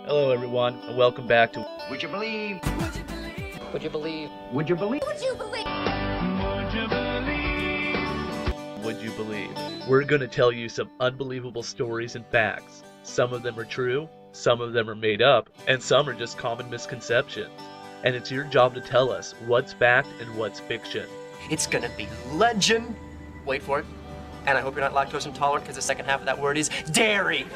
Hello everyone, and welcome back to Would you believe? Would you believe? Would you believe? Would you believe? Would You Believe? We're going to tell you some unbelievable stories and facts. Some of them are true, some of them are made up, and some are just common misconceptions. And it's your job to tell us what's fact and what's fiction. It's gonna be legend. Wait for it. And I hope you're not lactose intolerant because the second half of that word is dairy.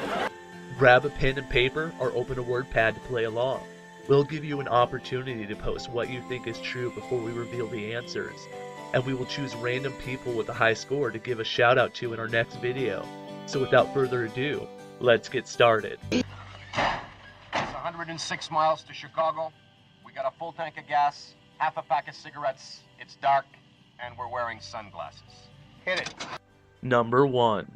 Grab a pen and paper or open a WordPad to play along. We'll give you an opportunity to post what you think is true before we reveal the answers. And we will choose random people with a high score to give a shout out to in our next video. So without further ado, let's get started. It's 106 miles to Chicago. We got a full tank of gas, half a pack of cigarettes. It's dark, and we're wearing sunglasses. Hit it. Number 1.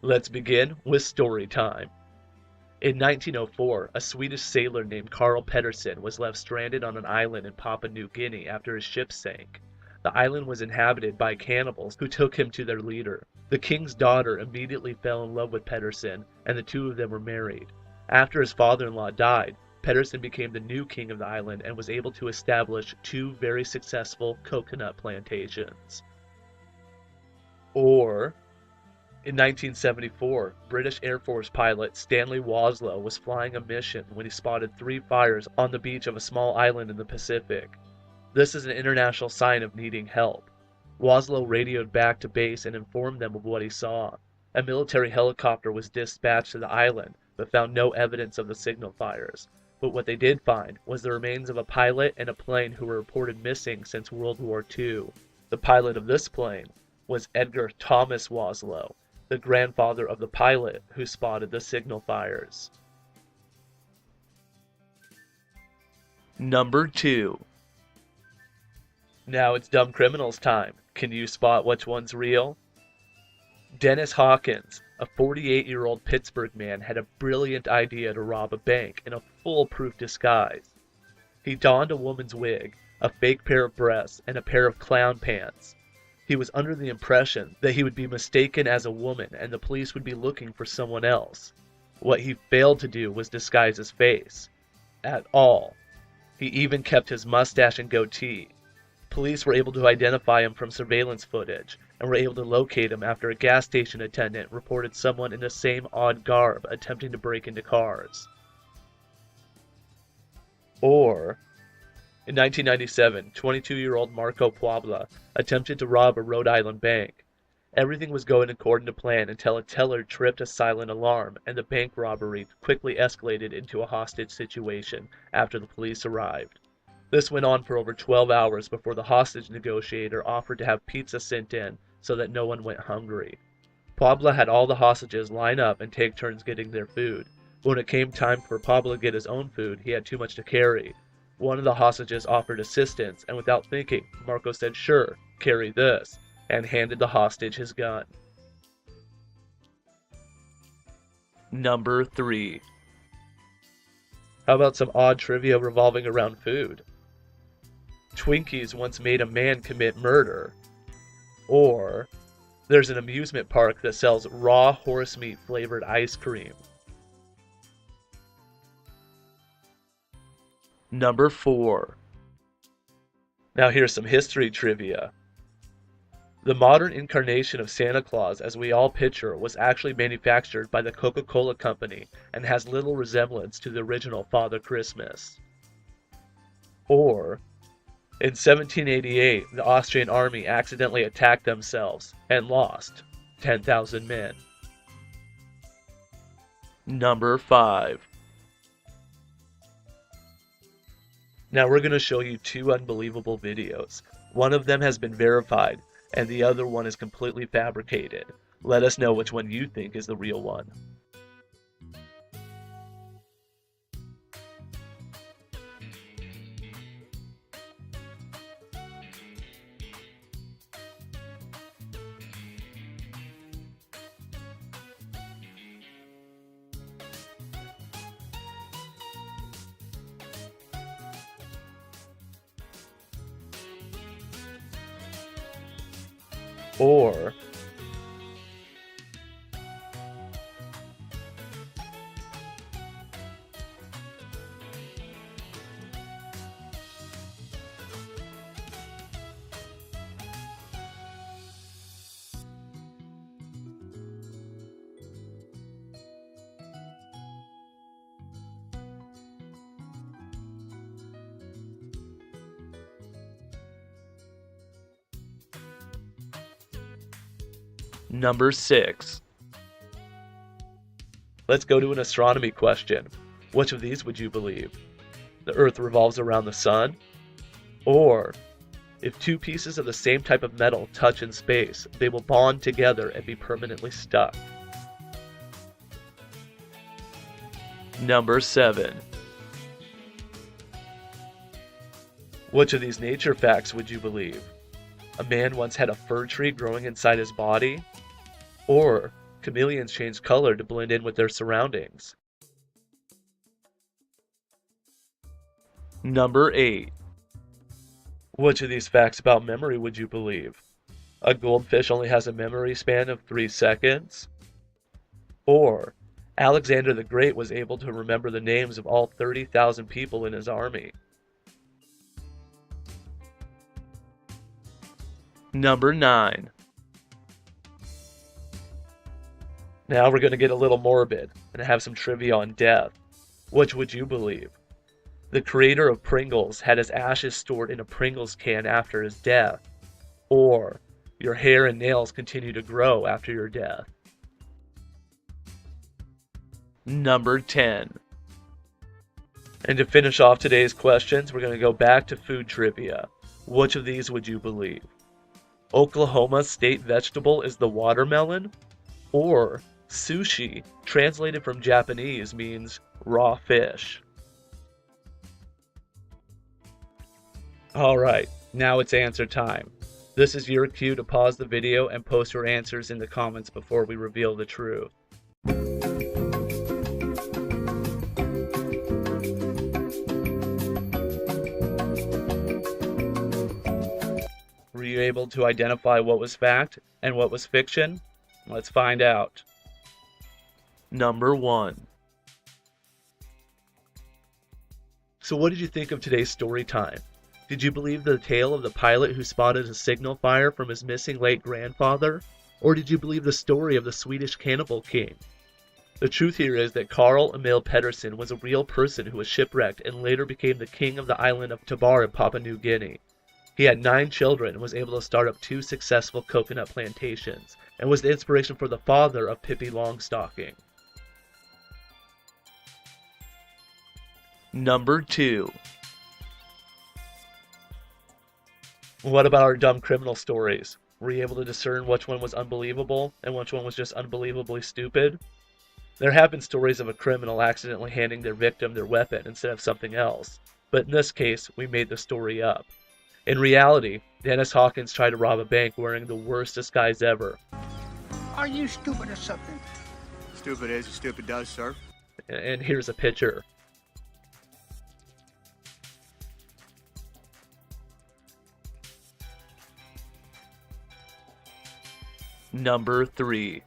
Let's begin with story time. In 1904, a Swedish sailor named Karl Pettersson was left stranded on an island in Papua New Guinea after his ship sank. The island was inhabited by cannibals who took him to their leader. The king's daughter immediately fell in love with Pettersson, and the two of them were married. After his father-in-law died, Pettersson became the new king of the island and was able to establish 2 very successful coconut plantations. Or, in 1974, British Air Force pilot Stanley Waslow was flying a mission when he spotted 3 fires on the beach of a small island in the Pacific. This is an international sign of needing help. Waslow radioed back to base and informed them of what he saw. A military helicopter was dispatched to the island, but found no evidence of the signal fires. But what they did find was the remains of a pilot and a plane who were reported missing since World War II. The pilot of this plane was Edgar Thomas Waslow, the grandfather of the pilot who spotted the signal fires. Number 2. Now it's dumb criminals time. Can you spot which one's real? Dennis Hawkins, a 48-year-old Pittsburgh man, had a brilliant idea to rob a bank in a foolproof disguise. He donned a woman's wig, a fake pair of breasts, and a pair of clown pants. He was under the impression that he would be mistaken as a woman and the police would be looking for someone else. What he failed to do was disguise his face. At all. He even kept his mustache and goatee. Police were able to identify him from surveillance footage and were able to locate him after a gas station attendant reported someone in the same odd garb attempting to break into cars. Or, in 1997, 22-year-old Marco Puebla attempted to rob a Rhode Island bank. Everything was going according to plan until a teller tripped a silent alarm, and the bank robbery quickly escalated into a hostage situation after the police arrived. This went on for over 12 hours before the hostage negotiator offered to have pizza sent in so that no one went hungry. Puebla had all the hostages line up and take turns getting their food. But when it came time for Puebla to get his own food, he had too much to carry. One of the hostages offered assistance, and without thinking, Marco said, "Sure, carry this," and handed the hostage his gun. Number 3. How about some odd trivia revolving around food? Twinkies once made a man commit murder. Or, there's an amusement park that sells raw horse meat flavored ice cream. Number 4. Now here's some history trivia. The modern incarnation of Santa Claus, as we all picture, was actually manufactured by the Coca-Cola Company and has little resemblance to the original Father Christmas. Or, in 1788, the Austrian army accidentally attacked themselves and lost 10,000 men. Number 5. Now we're going to show you 2 unbelievable videos. One of them has been verified, and the other one is completely fabricated. Let us know which one you think is the real one. Or Number 6. Let's go to an astronomy question. Which of these would you believe? The Earth revolves around the sun? Or, if two pieces of the same type of metal touch in space, they will bond together and be permanently stuck. Number 7. Which of these nature facts would you believe? A man once had a fir tree growing inside his body? Or, chameleons change color to blend in with their surroundings? Number 8. Which of these facts about memory would you believe? A goldfish only has a memory span of 3 seconds? Or, Alexander the Great was able to remember the names of all 30,000 people in his army? Number 9. Now we're going to get a little morbid and have some trivia on death. Which would you believe? The creator of Pringles had his ashes stored in a Pringles can after his death? Or, your hair and nails continue to grow after your death? Number 10. And to finish off today's questions, we're going to go back to food trivia. Which of these would you believe? Oklahoma's state vegetable is the watermelon? Or, sushi, translated from Japanese, means raw fish? Alright, now it's answer time. This is your cue to pause the video and post your answers in the comments before we reveal the truth. Were you able to identify what was fact and what was fiction? Let's find out. Number 1. So what did you think of today's story time? Did you believe the tale of the pilot who spotted a signal fire from his missing late grandfather? Or did you believe the story of the Swedish cannibal king? The truth here is that Carl Emil Pedersen was a real person who was shipwrecked and later became the king of the island of Tabar in Papua New Guinea. He had 9 children and was able to start up 2 successful coconut plantations, and was the inspiration for the father of Pippi Longstocking. Number 2. What about our dumb criminal stories? Were you able to discern which one was unbelievable and which one was just unbelievably stupid? There have been stories of a criminal accidentally handing their victim their weapon instead of something else, but in this case, we made the story up. In reality, Dennis Hawkins tried to rob a bank wearing the worst disguise ever. Are you stupid or something? Stupid is, stupid does, sir. And here's a picture. Number 3.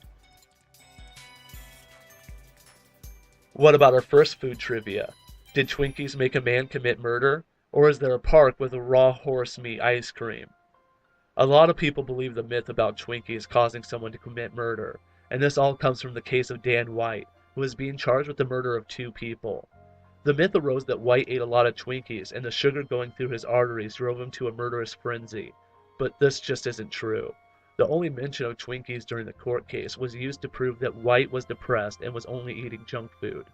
What about our first food trivia? Did Twinkies make a man commit murder? Or is there a park with a raw horse meat ice cream? A lot of people believe the myth about Twinkies causing someone to commit murder, and this all comes from the case of Dan White, who is being charged with the murder of 2 people. The myth arose that White ate a lot of Twinkies, and the sugar going through his arteries drove him to a murderous frenzy. But this just isn't true. The only mention of Twinkies during the court case was used to prove that White was depressed and was only eating junk food.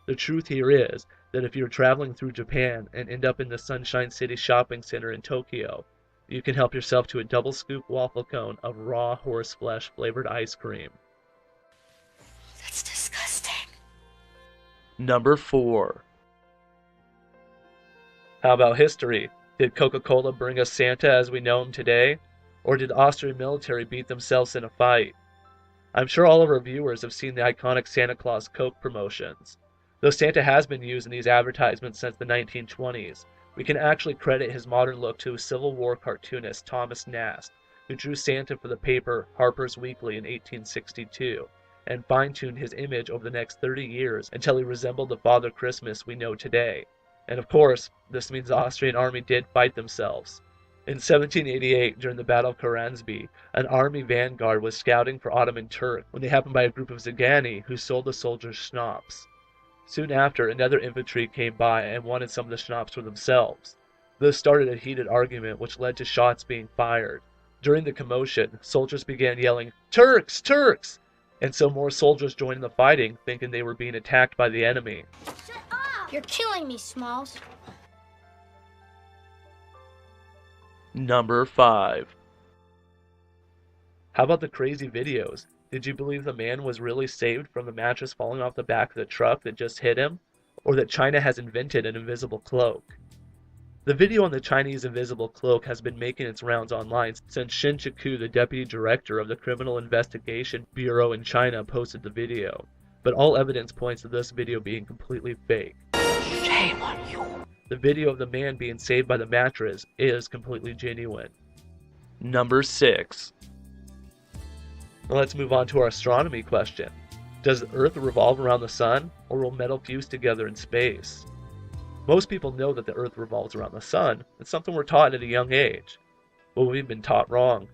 The truth here is that if you're traveling through Japan and end up in the Sunshine City Shopping Center in Tokyo, you can help yourself to a double scoop waffle cone of raw horse flesh flavored ice cream. That's disgusting. Number 4. How about history? Did Coca-Cola bring us Santa as we know him today? Or did the Austrian military beat themselves in a fight? I'm sure all of our viewers have seen the iconic Santa Claus Coke promotions. Though Santa has been used in these advertisements since the 1920s, we can actually credit his modern look to Civil War cartoonist Thomas Nast, who drew Santa for the paper Harper's Weekly in 1862, and fine-tuned his image over the next 30 years until he resembled the Father Christmas we know today. And of course, this means the Austrian army did fight themselves. In 1788, during the Battle of Karansby, an army vanguard was scouting for Ottoman Turk when they happened by a group of Zagani who sold the soldiers schnapps. Soon after, another infantry came by and wanted some of the schnapps for themselves. This started a heated argument which led to shots being fired. During the commotion, soldiers began yelling, "Turks! Turks!" And so more soldiers joined in the fighting, thinking they were being attacked by the enemy. Shut up! You're killing me, Smalls. Number 5. How about the crazy videos? Did you believe the man was really saved from the mattress falling off the back of the truck that just hit him? Or that China has invented an invisible cloak? The video on the Chinese invisible cloak has been making its rounds online since Shin Chiku, the deputy director of the Criminal Investigation Bureau in China, posted the video. But all evidence points to this video being completely fake. Shame on you. The video of the man being saved by the mattress is completely genuine. Number 6. Now let's move on to our astronomy question. Does the Earth revolve around the Sun, or will metal fuse together in space? Most people know that the Earth revolves around the Sun. It's something we're taught at a young age. But we've been taught wrong.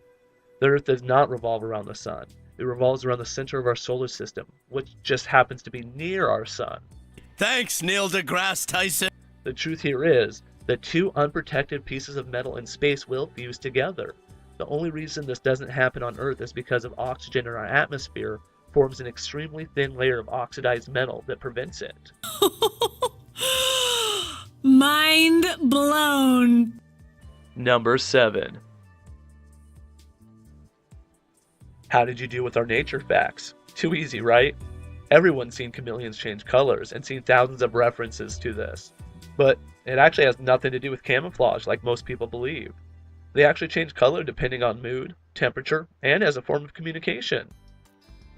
The Earth does not revolve around the Sun. It revolves around the center of our solar system, which just happens to be near our Sun. Thanks, Neil deGrasse Tyson. The truth here is that two unprotected pieces of metal in space will fuse together. The only reason this doesn't happen on Earth is because of oxygen in our atmosphere forms an extremely thin layer of oxidized metal that prevents it. Mind blown. Number 7. How did you do with our nature facts? Too easy, right? Everyone's seen chameleons change colors and seen thousands of references to this. But it actually has nothing to do with camouflage like most people believe. They actually change color depending on mood, temperature, and as a form of communication.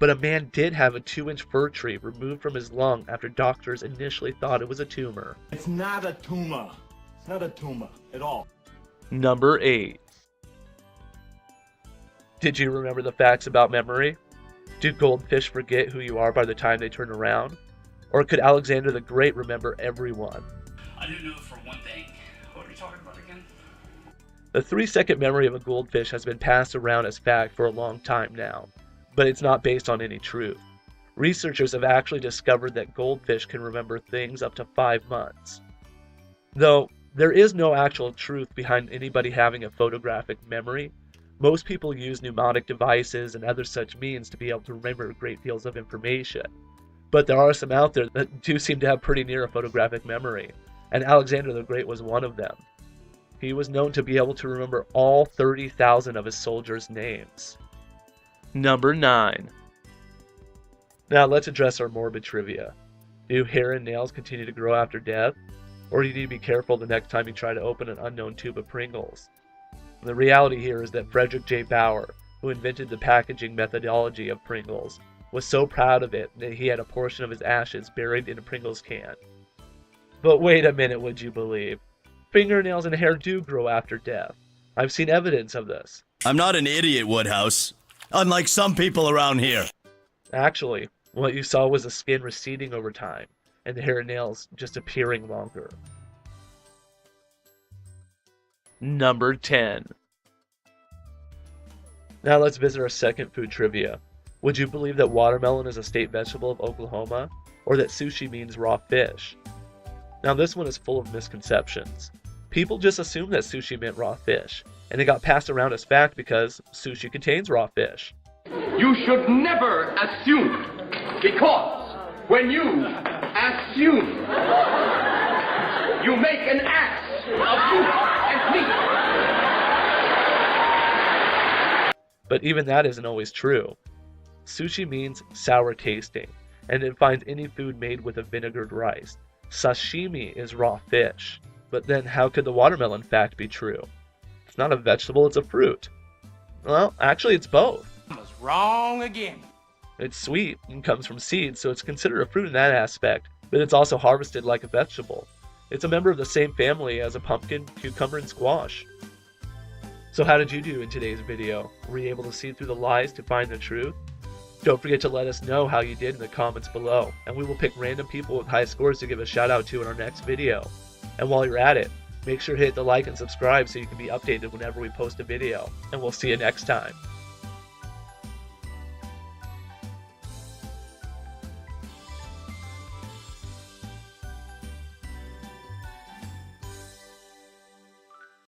But a man did have a 2-inch fir tree removed from his lung after doctors initially thought it was a tumor. It's not a tumor. It's not a tumor at all. Number 8. Did you remember the facts about memory? Do goldfish forget who you are by the time they turn around? Or could Alexander the Great remember everyone? I do know for one thing. What are we talking about again? The 3-second memory of a goldfish has been passed around as fact for a long time now, but it's not based on any truth. Researchers have actually discovered that goldfish can remember things up to 5 months. Though there is no actual truth behind anybody having a photographic memory, most people use mnemonic devices and other such means to be able to remember great deals of information. But there are some out there that do seem to have pretty near a photographic memory, and Alexander the Great was one of them. He was known to be able to remember all 30,000 of his soldiers' names. Number 9. Now let's address our morbid trivia. Do hair and nails continue to grow after death? Or do you need to be careful the next time you try to open an unknown tube of Pringles? The reality here is that Frederick J. Bauer, who invented the packaging methodology of Pringles, was so proud of it that he had a portion of his ashes buried in a Pringles can. But wait a minute, would you believe? Fingernails and hair do grow after death. I've seen evidence of this. I'm not an idiot, Woodhouse. Unlike some people around here. Actually, what you saw was the skin receding over time, and the hair and nails just appearing longer. Number 10. Now let's visit our second food trivia. Would you believe that watermelon is a state vegetable of Oklahoma, or that sushi means raw fish? Now this one is full of misconceptions. People just assumed that sushi meant raw fish, and it got passed around as fact because sushi contains raw fish. You should never assume, because when you assume, you make an ass of you and me. But even that isn't always true. Sushi means sour tasting, and it defines any food made with a vinegared rice. Sashimi is raw fish. But then how could the watermelon fact be true? It's not a vegetable, it's a fruit. Well, actually it's both. I was wrong again. It's sweet and comes from seeds, so it's considered a fruit in that aspect, but it's also harvested like a vegetable. It's a member of the same family as a pumpkin, cucumber, and squash. So how did you do in today's video? Were you able to see through the lies to find the truth? Don't forget to let us know how you did in the comments below, and we will pick random people with high scores to give a shout out to in our next video. And while you're at it, make sure to hit the like and subscribe so you can be updated whenever we post a video, and we'll see you next time.